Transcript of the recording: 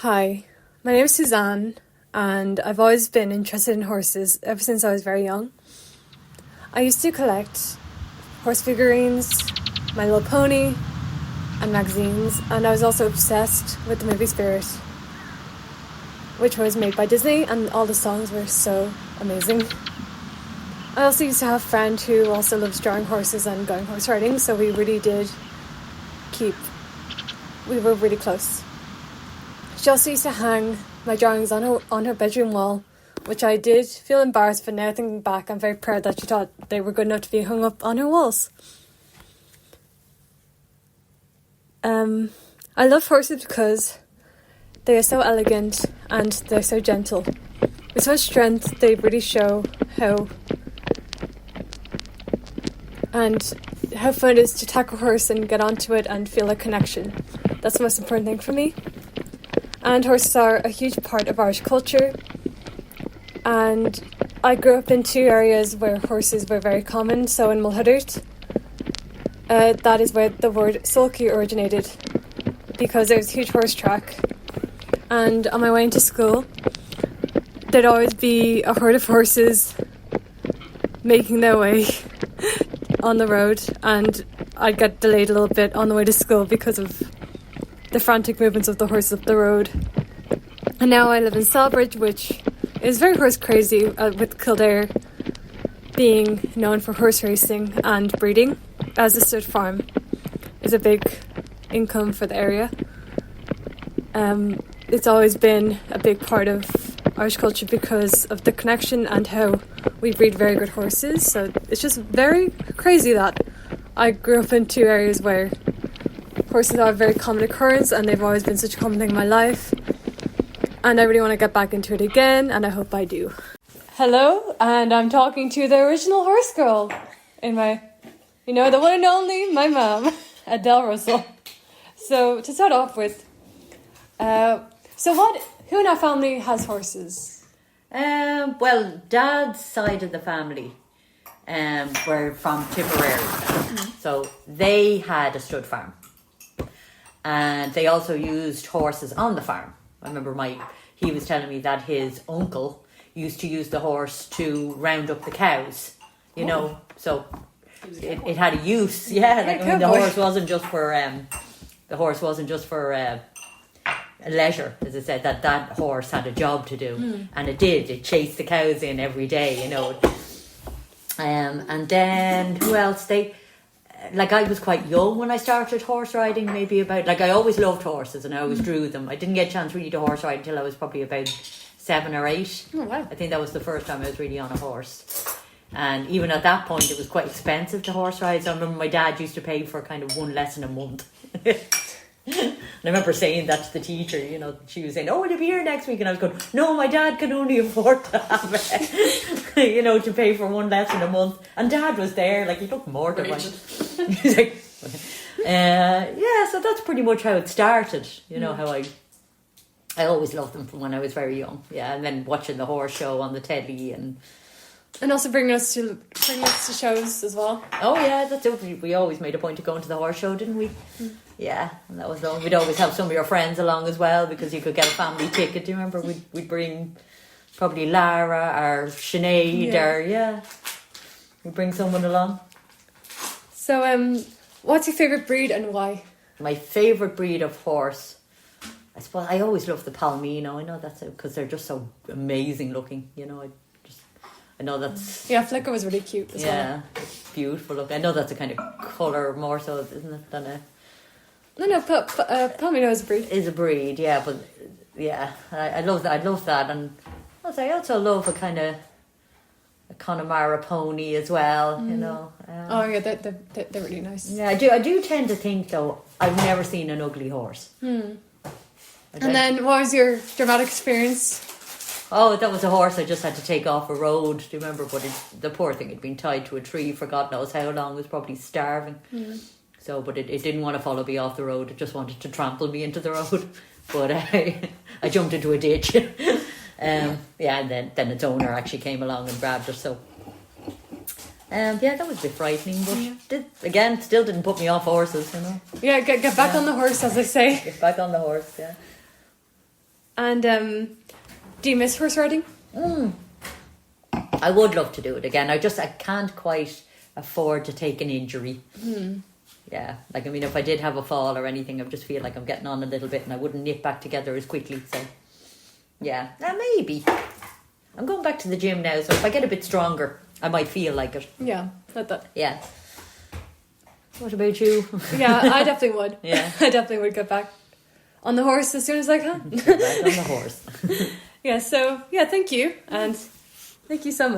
Hi, my name is Suzanne, and I've always been interested in horses ever since I was very young. I used to collect horse figurines, My Little Pony, and magazines, and I was also obsessed with the movie Spirit, which was made by Disney, and all the songs were so amazing. I also used to have a friend who also loves drawing horses and going horse riding, so we were really close. She also used to hang my drawings on her bedroom wall, which I did feel embarrassed, but now thinking back, I'm very proud that she thought they were good enough to be hung up on her walls. I love horses because they are so elegant and they're so gentle. With so much strength, they really show how fun it is to tackle a horse and get onto it and feel a connection. That's the most important thing for me. And horses are a huge part of Irish culture. And I grew up in two areas where horses were very common. So in Mulhuddart, that is where the word sulky originated, because there was a huge horse track. And on my way into school, there'd always be a herd of horses making their way on the road, and I'd get delayed a little bit on the way to school because of the frantic movements of the horses up the road. And now I live in Celbridge, which is very horse crazy, with Kildare being known for horse racing and breeding, as the stud farm is a big income for the area. It's always been a big part of Irish culture because of the connection and how we breed very good horses. So it's just very crazy that I grew up in two areas where horses are a very common occurrence, and they've always been such a common thing in my life. And I really want to get back into it again, and I hope I do. Hello, and I'm talking to the original horse girl the one and only, my mum, Adele Russell. So to start off with, who in our family has horses? Well, Dad's side of the family were from Tipperary. So they had a stud farm. And they also used horses on the farm. I remember he was telling me that his uncle used to use the horse to round up the cows, know. So it had a use. Yeah, the horse wasn't just for leisure, as I said. That horse had a job to do, and it did. It chased the cows in every day, And then who else? I was quite young when I started horse riding, I always loved horses and I always drew them. I didn't get a chance really to horse ride until I was probably about 7 or 8. Oh, wow. I think that was the first time I was really on a horse. And even at that point, it was quite expensive to horse ride. So I remember my dad used to pay for kind of one lesson a month. And I remember saying that to the teacher, she was saying, will you be here next week? And I was going, no, my dad can only afford to have it, to pay for one lesson a month. And Dad was there, he looked mortified. He's like, so that's pretty much how it started, how I always loved them from when I was very young. Yeah, and then watching the horse show on the telly and also bringing us to shows as well. Oh yeah, that's it. We always made a point of going to the horse show, didn't we? Yeah, and that was long. We'd always have some of your friends along as well, because you could get a family ticket. Do you remember? We'd bring probably Lara or Sinead we'd bring someone along. So what's your favourite breed and why? My favourite breed of horse, I suppose I always love the Palomino. I know that's because they're just so amazing looking. I know that's... Yeah, Flicker was really cute as well. Yeah, beautiful look. I know that's a kind of colour more so, isn't it, than a... No, Palomino is a breed. Is a breed, yeah, but yeah, I love that, and I also love a Connemara pony as well, they're really nice. Yeah, I do tend to think though, I've never seen an ugly horse. And then what was your dramatic experience? Oh, that was a horse I just had to take off a road. Do you remember? But the poor thing had been tied to a tree for God knows how long. It was probably starving. So, but it didn't want to follow me off the road. It just wanted to trample me into the road. But I jumped into a ditch. And then its owner actually came along and grabbed her. So, that was a bit frightening. But still didn't put me off horses, Yeah, get back on the horse, as they say. Get back on the horse, yeah. And do you miss horse riding? I would love to do it again. I can't quite afford to take an injury. Yeah, like, I mean, if I did have a fall or anything, I just feel like I'm getting on a little bit and I wouldn't nip back together as quickly. So, yeah, maybe. I'm going back to the gym now, so if I get a bit stronger, I might feel like it. Yeah, like that. Yeah. What about you? Yeah, I definitely would. Yeah. I definitely would get back on the horse as soon as I can. Back on the horse. Yeah, so, yeah, thank you. And thank you so much.